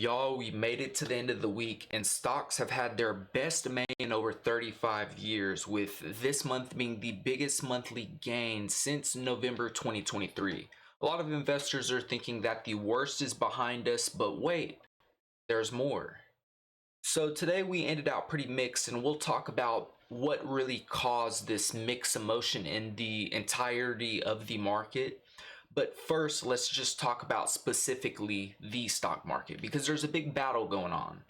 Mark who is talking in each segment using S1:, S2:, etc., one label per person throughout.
S1: Y'all, we made it to the end of the week, and stocks have had their best May in over 35 years, with this month being the biggest monthly gain since November 2023. A lot of investors are thinking that the worst is behind us, but wait, there's more. So today we ended out pretty mixed, and we'll talk about what really caused this mixed emotion in the entirety of the market. But first, let's just talk about specifically the stock market because there's a big battle going on.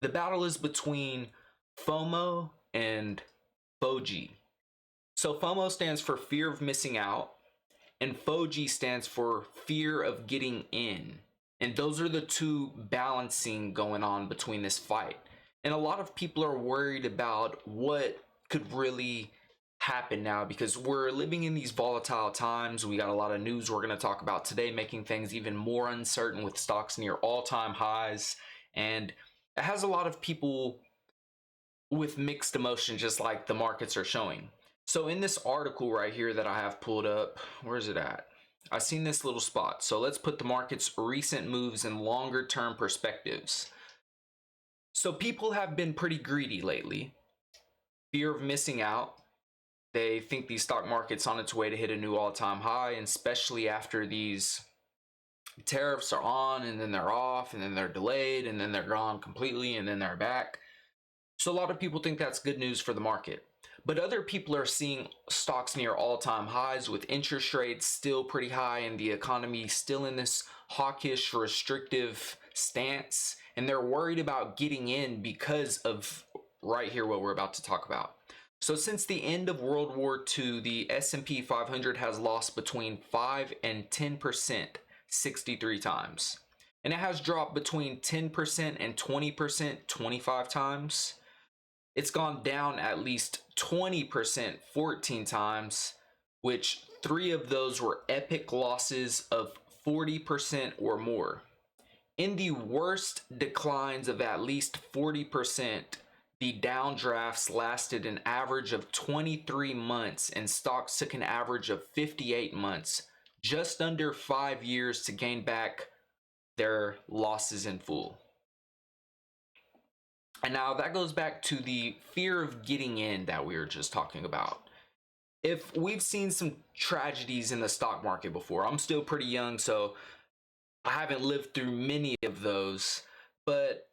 S1: The battle is between FOMO and FOGI. So FOMO stands for fear of missing out, and FOGI stands for fear of getting in. And those are the two balancing going on between this fight. And a lot of people are worried about what could really happen now because we're living in these volatile times. We got a lot of news we're going to talk about today, making things even more uncertain with stocks near all-time highs. And it has a lot of people with mixed emotions, just like the markets are showing. So in this article right here that I have pulled up, where is it at? I've seen this little spot. So let's put the market's recent moves in longer term perspectives. So people have been pretty greedy lately. Fear of missing out. They think the stock market's on its way to hit a new all-time high, and especially after these tariffs are on and then they're off and then they're delayed and then they're gone completely and then they're back. So a lot of people think that's good news for the market. But other people are seeing stocks near all-time highs with interest rates still pretty high and the economy still in this hawkish, restrictive stance. And they're worried about getting in because of right here what we're about to talk about. So since the end of World War II, the S&P 500 has lost between 5 and 10% 63 times. And it has dropped between 10% and 20% 25 times. It's gone down at least 20% 14 times, which 3 of those were epic losses of 40% or more. In the worst declines of at least 40%, the downdrafts lasted an average of 23 months and stocks took an average of 58 months, just under 5 years to gain back their losses in full. And now that goes back to the fear of getting in that we were just talking about. If we've seen some tragedies in the stock market before, I'm still pretty young, so I haven't lived through many of those, but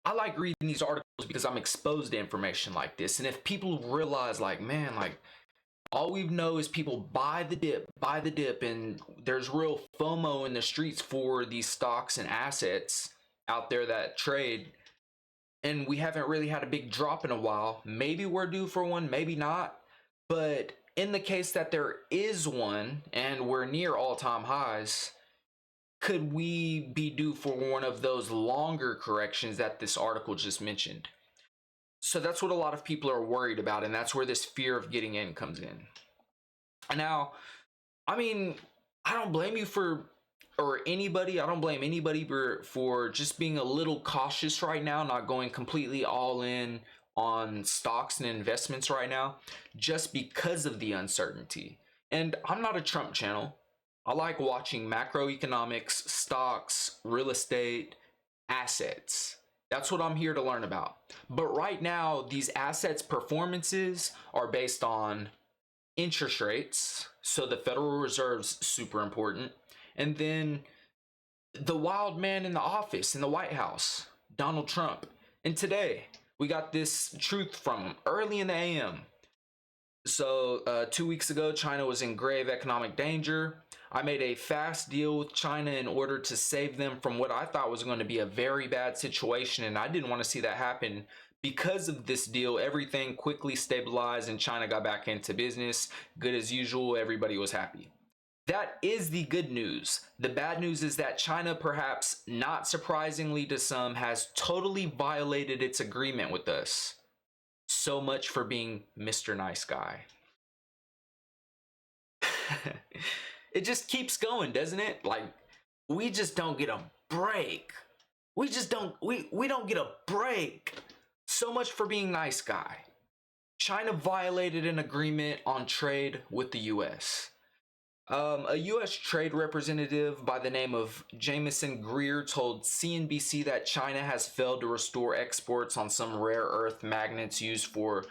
S1: I like reading these articles because I'm exposed to information like this. And if people realize like, man, like all we know is people buy the dip, and there's real FOMO in the streets for these stocks and assets out there that trade, and we haven't really had a big drop in a while. Maybe we're due for one, maybe not. But in the case that there is one and we're near all-time highs, could we be due for one of those longer corrections that this article just mentioned? So that's what a lot of people are worried about, and that's where this fear of getting in comes in. Now, I mean, I don't blame you I don't blame anybody for just being a little cautious right now, not going completely all in on stocks and investments right now, just because of the uncertainty. And I'm not a Trump channel. I like watching macroeconomics, stocks, real estate, assets. That's what I'm here to learn about. But right now, these assets' performances are based on interest rates. So the Federal Reserve's super important. And then the wild man in the office, in the White House, Donald Trump. And today, we got this truth from him early in the AM. So 2 weeks ago, China was in grave economic danger. I made a fast deal with China in order to save them from what I thought was going to be a very bad situation, and I didn't want to see that happen. Because of this deal, everything quickly stabilized and China got back into business. Good as usual, everybody was happy. That is the good news. The bad news is that China, perhaps not surprisingly to some, has totally violated its agreement with us. So much for being Mr. Nice Guy. It just keeps going, doesn't it? Like, we just don't get a break. We don't get a break. So much for being nice guy. China violated an agreement on trade with the US. A U.S. trade representative by the name of Jamison Greer told CNBC that China has failed to restore exports on some rare earth magnets used for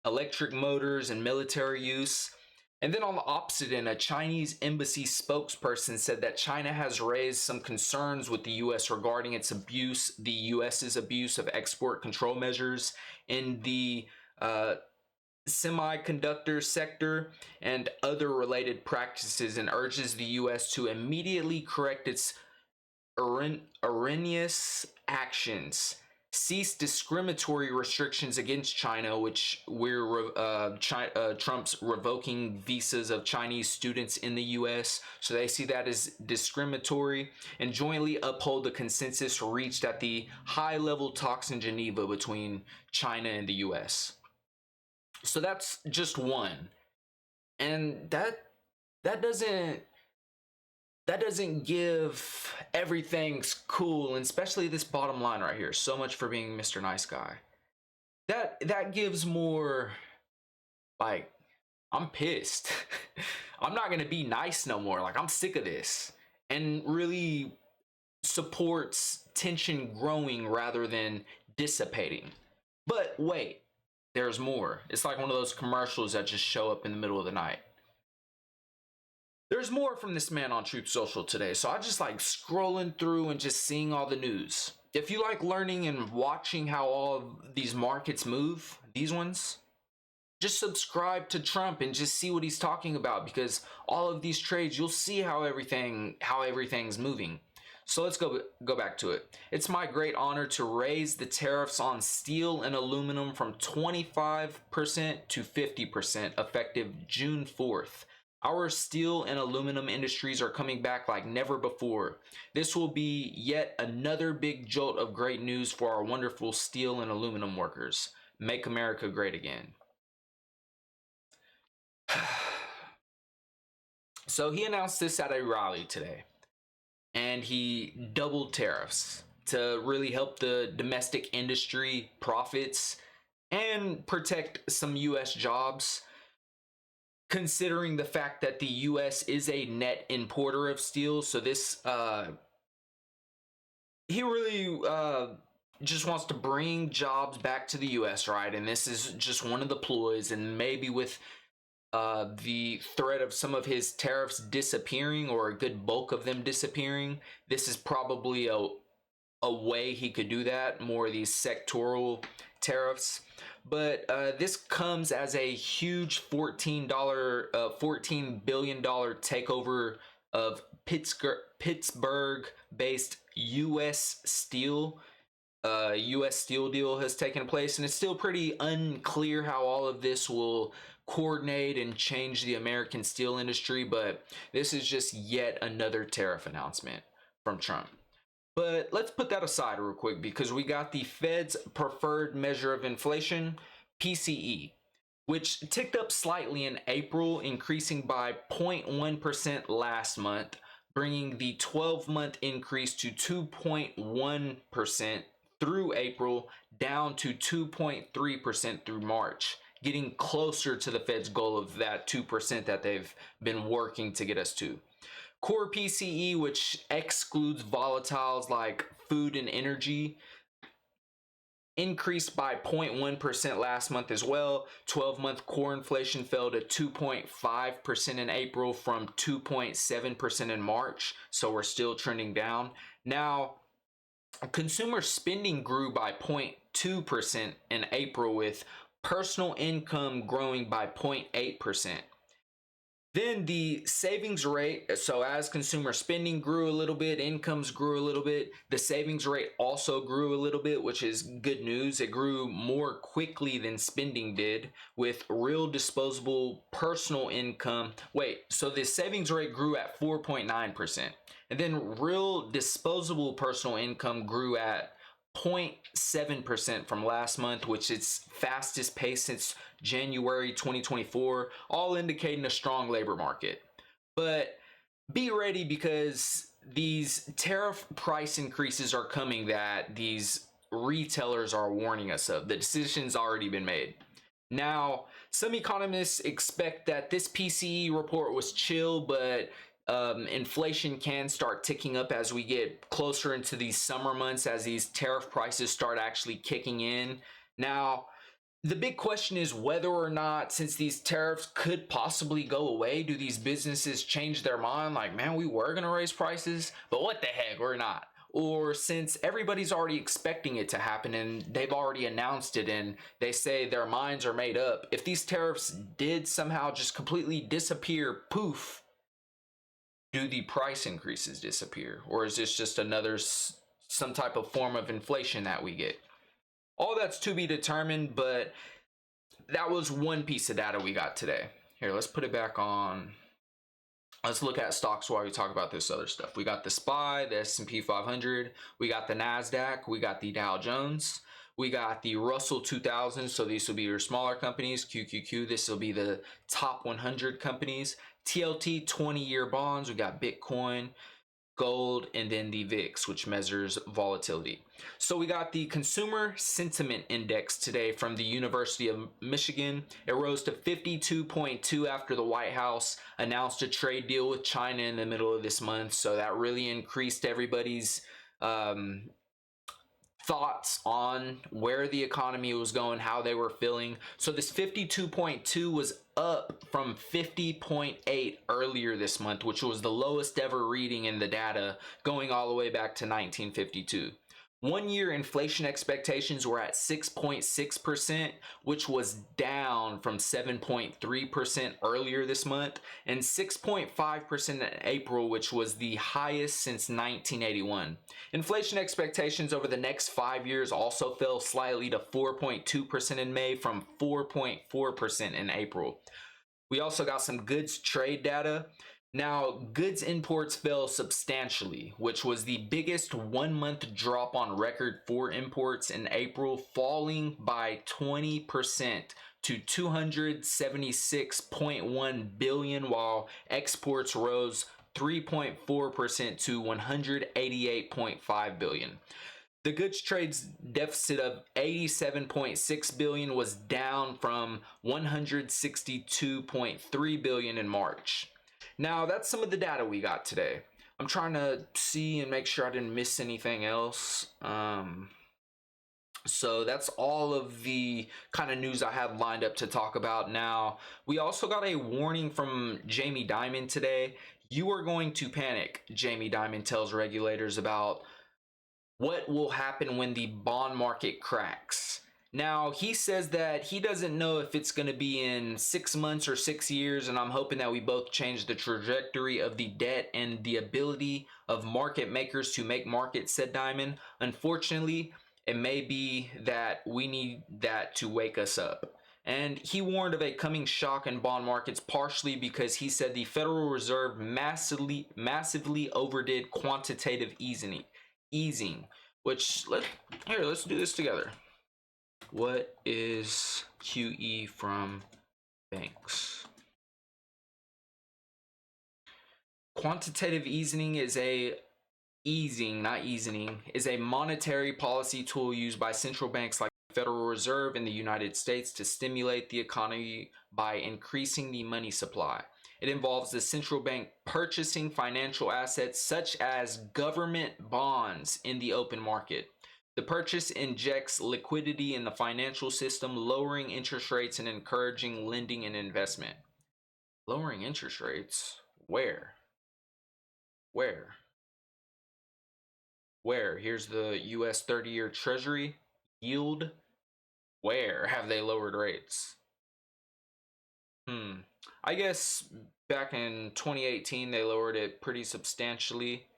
S1: electric motors and military use. And then on the opposite end, a Chinese embassy spokesperson said that China has raised some concerns with the U.S. regarding the U.S.'s abuse of export control measures in the semiconductor sector and other related practices, and urges the U.S. to immediately correct its erroneous actions, cease discriminatory restrictions against China, which Trump's revoking visas of Chinese students in the U.S. So they see that as discriminatory, and jointly uphold the consensus reached at the high-level talks in Geneva between China and the U.S. So that's just one, and that doesn't that doesn't give everything's cool, and especially this bottom line right here. So much for being Mr. Nice Guy. That gives more like I'm pissed. I'm not gonna be nice no more. Like I'm sick of this, and really supports tension growing rather than dissipating. But wait, there's more. It's like one of those commercials that just show up in the middle of the night. There's more from this man on Truth Social today, so I just like scrolling through and just seeing all the news. If you like learning and watching how all of these markets move, these ones, just subscribe to Trump and just see what he's talking about, because all of these trades, you'll see how everything's moving. So let's go back to it. It's my great honor to raise the tariffs on steel and aluminum from 25% to 50% effective June 4th. Our steel and aluminum industries are coming back like never before. This will be yet another big jolt of great news for our wonderful steel and aluminum workers. Make America great again. So he announced this at a rally today, and he doubled tariffs to really help the domestic industry profits and protect some U.S. jobs, considering the fact that the U.S. is a net importer of steel. So this, he really just wants to bring jobs back to the U.S., right? And this is just one of the ploys, and maybe with the threat of some of his tariffs disappearing, or a good bulk of them disappearing, this is probably a way he could do that, more of these sectoral tariffs. But this comes as a huge $14 billion takeover of Pittsburgh-based U.S. Steel. U.S. Steel deal has taken place, and it's still pretty unclear how all of this will coordinate and change the American steel industry, but this is just yet another tariff announcement from Trump. But let's put that aside real quick, because we got the Fed's preferred measure of inflation, PCE, which ticked up slightly in April, increasing by 0.1% last month, bringing the 12-month increase to 2.1% through April, down to 2.3% through March, getting closer to the Fed's goal of that 2% that they've been working to get us to. Core PCE, which excludes volatiles like food and energy, increased by 0.1% last month as well. 12-month core inflation fell to 2.5% in April from 2.7% in March, so we're still trending down. Now, consumer spending grew by 0.2% in April, with personal income growing by 0.8%. Then the savings rate, so as consumer spending grew a little bit, incomes grew a little bit, the savings rate also grew a little bit, which is good news. It grew more quickly than spending did, with real disposable personal income. So the savings rate grew at 4.9%. And then real disposable personal income grew at 0.7% from last month, which is fastest pace since January 2024, all indicating a strong labor market. But be ready, because these tariff price increases are coming that these retailers are warning us of. The decision's already been made. Now, some economists expect that this PCE report was chill, but inflation can start ticking up as we get closer into these summer months, as these tariff prices start actually kicking in. Now, the big question is whether or not, since these tariffs could possibly go away, do these businesses change their mind? Like, man, we were going to raise prices, but what the heck, we're not. Or since everybody's already expecting it to happen and they've already announced it and they say their minds are made up, if these tariffs did somehow just completely disappear, poof, do the price increases disappear? Or is this just another some type of form of inflation that we get? All that's to be determined, but that was one piece of data we got today. Here, let's put it back on. Let's look at stocks while we talk about this other stuff. We got the SPY, the S&P 500. We got the NASDAQ. We got the Dow Jones. We got the Russell 2000. So these will be your smaller companies. QQQ, this will be the top 100 companies. TLT, 20-year bonds. We got Bitcoin, gold, and then the VIX, which measures volatility. So we got the Consumer Sentiment Index today from the University of Michigan. It rose to 52.2 after the White House announced a trade deal with China in the middle of this month. So that really increased everybody's thoughts on where the economy was going, how they were feeling. So this 52.2 was up from 50.8 earlier this month, which was the lowest ever reading in the data, going all the way back to 1952. 1 year inflation expectations were at 6.6%, which was down from 7.3% earlier this month, and 6.5% in April, which was the highest since 1981. Inflation expectations over the next 5 years also fell slightly to 4.2% in May from 4.4% in April. We also got some goods trade data. Now, goods imports fell substantially, which was the biggest 1 month drop on record for imports in April, falling by 20% to 276.1 billion, while exports rose 3.4% to 188.5 billion. The goods trade's deficit of 87.6 billion was down from 162.3 billion in March. Now, that's some of the data we got today. I'm trying to see and make sure I didn't miss anything else. So that's all of the kind of news I have lined up to talk about now. We also got a warning from Jamie Dimon today. You are going to panic, Jamie Dimon tells regulators about what will happen when the bond market cracks. Now, he says that he doesn't know if it's going to be in 6 months or 6 years, and I'm hoping that we both change the trajectory of the debt and the ability of market makers to make markets, said Dimon. Unfortunately, it may be that we need that to wake us up. And he warned of a coming shock in bond markets, partially because he said the Federal Reserve massively overdid quantitative easing. Which let's do this together. What is QE from banks? Quantitative easing is a monetary policy tool used by central banks like the Federal Reserve in the United States to stimulate the economy by increasing the money supply. It involves the central bank purchasing financial assets such as government bonds in the open market. The purchase injects liquidity in the financial system, lowering interest rates and encouraging lending and investment. Lowering interest rates? Where? Here's the US 30-year Treasury yield. Where have they lowered rates? I guess back in 2018 they lowered it pretty substantially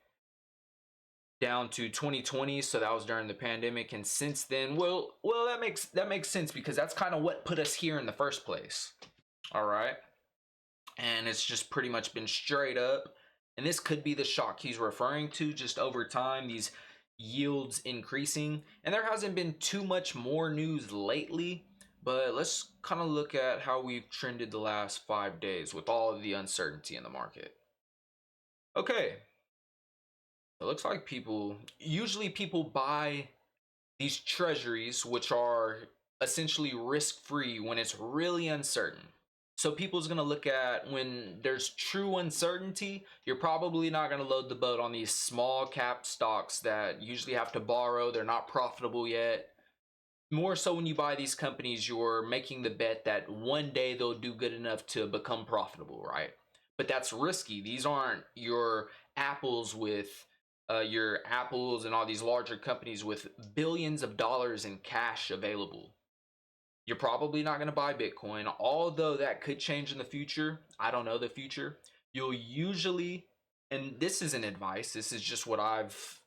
S1: down to 2020, so that was during the pandemic, and since then, well that makes sense because that's kind of what put us here in the first place. All right, and it's just pretty much been straight up, and this could be the shock he's referring to, just over time these yields increasing, and there hasn't been too much more news lately. But let's kind of look at how we've trended the last 5 days with all of the uncertainty in the market. Okay, it looks like people buy these treasuries, which are essentially risk-free when it's really uncertain. So people's going to look at when there's true uncertainty, you're probably not going to load the boat on these small cap stocks that usually have to borrow, they're not profitable yet. More so when you buy these companies, you're making the bet that one day they'll do good enough to become profitable, right? But that's risky. These aren't your Apples and all these larger companies with billions of dollars in cash available. You're probably not going to buy Bitcoin, although that could change in the future. I don't know the future. You'll usually, and this isn't advice, this is just what I've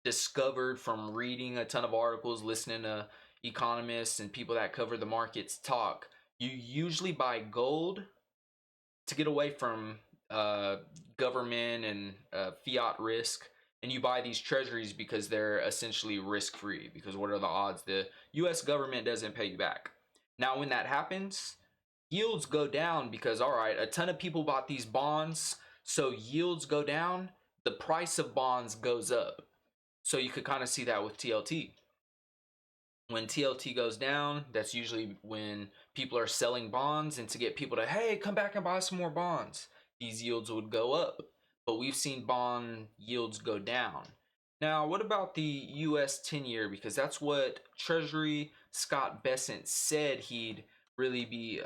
S1: discovered from reading a ton of articles, listening to economists and people that cover the markets talk. You usually buy gold to get away from government and fiat risk, and you buy these treasuries because they're essentially risk free. Because what are the odds the US government doesn't pay you back? Now, when that happens, yields go down because, all right, a ton of people bought these bonds, so yields go down, the price of bonds goes up. So you could kind of see that with TLT. When TLT goes down, that's usually when people are selling bonds, and to get people to, hey, come back and buy some more bonds, these yields would go up. But we've seen bond yields go down. Now, what about the US 10-year? Because that's what Treasury Scott Bessent said he'd really be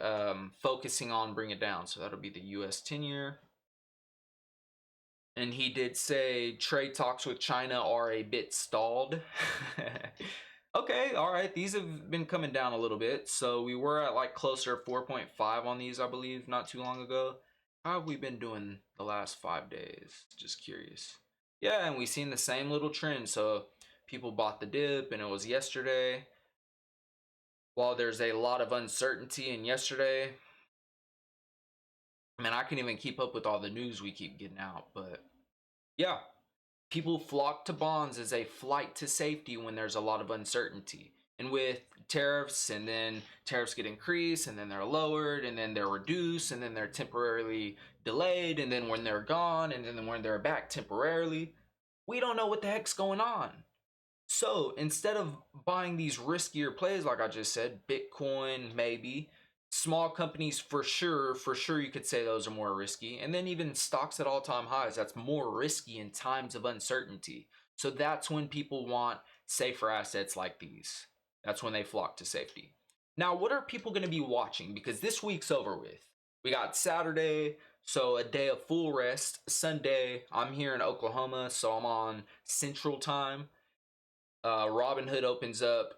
S1: focusing on bring it down. So that'll be the US 10-year. And he did say trade talks with China are a bit stalled. Okay, all right. These have been coming down a little bit. So we were at like closer to 4.5 on these, I believe, not too long ago. How have we been doing the last 5 days? Just curious. Yeah, and we've seen the same little trend. So people bought the dip, and it was yesterday. While there's a lot of uncertainty in yesterday, I mean, I can't even keep up with all the news we keep getting out, but yeah, people flock to bonds as a flight to safety when there's a lot of uncertainty. And with tariffs, and then tariffs get increased, and then they're lowered, and then they're reduced, and then they're temporarily delayed, and then when they're gone, and then when they're back temporarily, we don't know what the heck's going on. So instead of buying these riskier plays, like I just said, Bitcoin, maybe, small companies for sure, you could say those are more risky. And then even stocks at all time highs, that's more risky in times of uncertainty. So that's when people want safer assets like these. That's when they flock to safety. Now, what are people going to be watching? Because this week's over with. We got Saturday, so a day of full rest. Sunday, I'm here in Oklahoma, so I'm on Central Time. Robinhood opens up.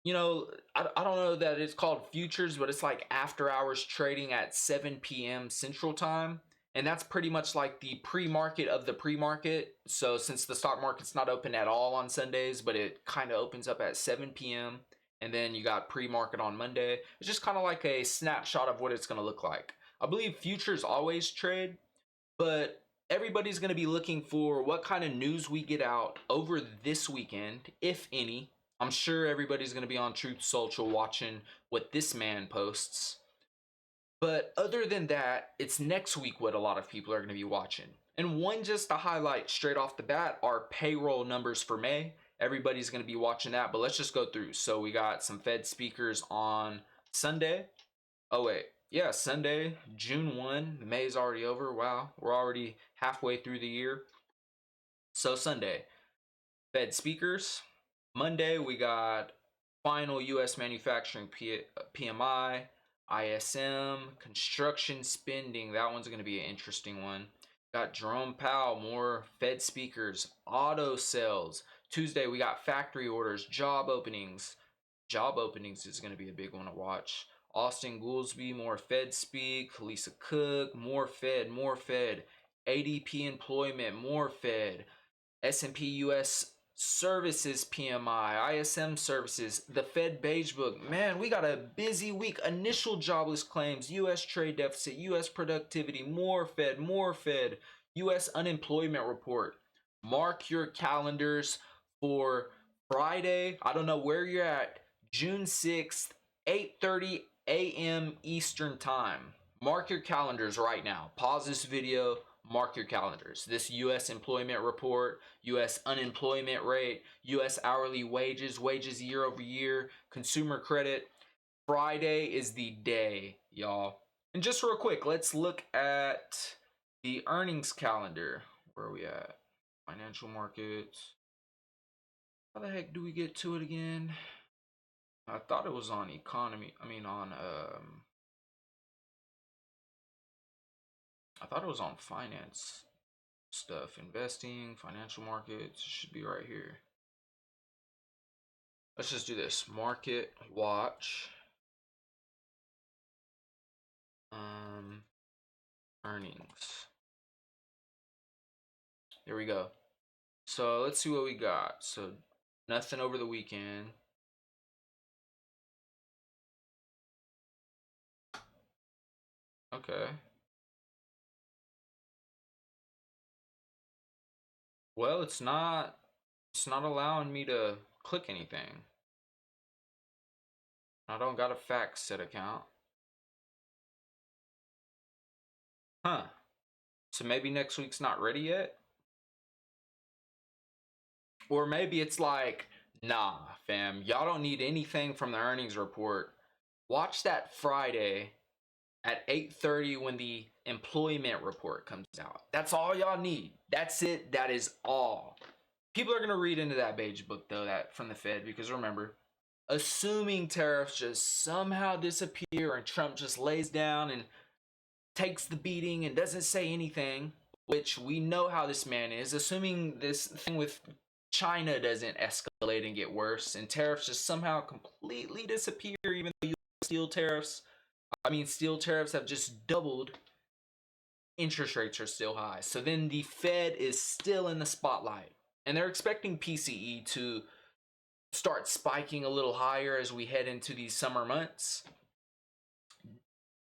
S1: I don't know that it's called futures, but it's like after hours trading at 7 p.m. Central Time. And that's pretty much like the pre-market of the pre-market. So since the stock market's not open at all on Sundays, but it kind of opens up at 7 p.m. And then you got pre-market on Monday. It's just kind of like a snapshot of what it's going to look like. I believe futures always trade, but everybody's going to be looking for what kind of news we get out over this weekend, if any. I'm sure everybody's going to be on Truth Social watching what this man posts. But other than that, it's next week what a lot of people are going to be watching. And one just to highlight straight off the bat are payroll numbers for May. Everybody's going to be watching that, but let's just go through. So we got some Fed speakers on Sunday. Oh, wait. Yeah, Sunday, June 1. May's already over. Wow, we're already halfway through the year. So Sunday, Fed speakers. Monday, we got final U.S. manufacturing PMI, ISM, construction spending. That one's going to be an interesting one. Got Jerome Powell, more Fed speakers, auto sales. Tuesday, we got factory orders, job openings. Job openings is going to be a big one to watch. Austin Goolsbee, more Fed speak. Lisa Cook, more Fed, more Fed. ADP employment, more Fed. S&P US services PMI, ISM services, the Fed Beige Book. Man, we got a busy week. Initial jobless claims, US trade deficit, US productivity, more Fed, US unemployment report. Mark your calendars for Friday. I don't know where you're at. June 6th, 8:30 a.m. Eastern Time. Mark your calendars right now. Pause this video. Mark your calendars. This U.S. employment report, U.S. unemployment rate, U.S. hourly wages, wages year over year, consumer credit. Friday is the day, y'all. And just real quick, let's look at the earnings calendar. Where are we at? Financial markets. How the heck do we get to it again? I thought it was on economy. I thought it was on finance stuff. Investing, financial markets. It should be right here. Let's just do this. Market watch. Earnings. There we go. So let's see what we got. So nothing over the weekend. Okay. Well, it's not allowing me to click anything. I don't got a FactSet account. Huh. So maybe next week's not ready yet? Or maybe it's like, nah, fam, y'all don't need anything from the earnings report. Watch that Friday at 8:30 when the employment report comes out. That's all y'all need. That's it. That is all. People are going to read into that beige book though, that from the Fed, because remember, assuming tariffs just somehow disappear and Trump just lays down and takes the beating and doesn't say anything, which we know how this man is, assuming this thing with China doesn't escalate and get worse and tariffs just somehow completely disappear, even though steel tariffs have just doubled, interest rates are still high. So then the Fed is still in the spotlight and they're expecting PCE to start spiking a little higher as we head into these summer months.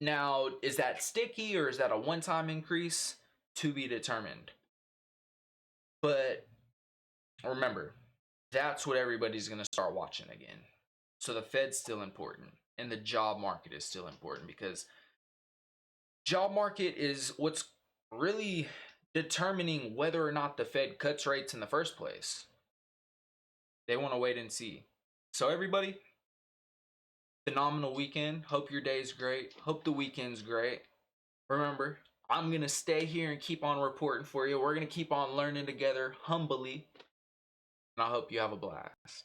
S1: Now, is that sticky or is that a one-time increase? To be determined. But remember, that's what everybody's going to start watching again. So the Fed's still important and the job market is still important, because job market is what's really determining whether or not the Fed cuts rates in the first place. They want to wait and see. So everybody, phenomenal weekend. Hope your day's great. Hope the weekend's great. Remember, I'm going to stay here and keep on reporting for you. We're going to keep on learning together humbly. And I hope you have a blast.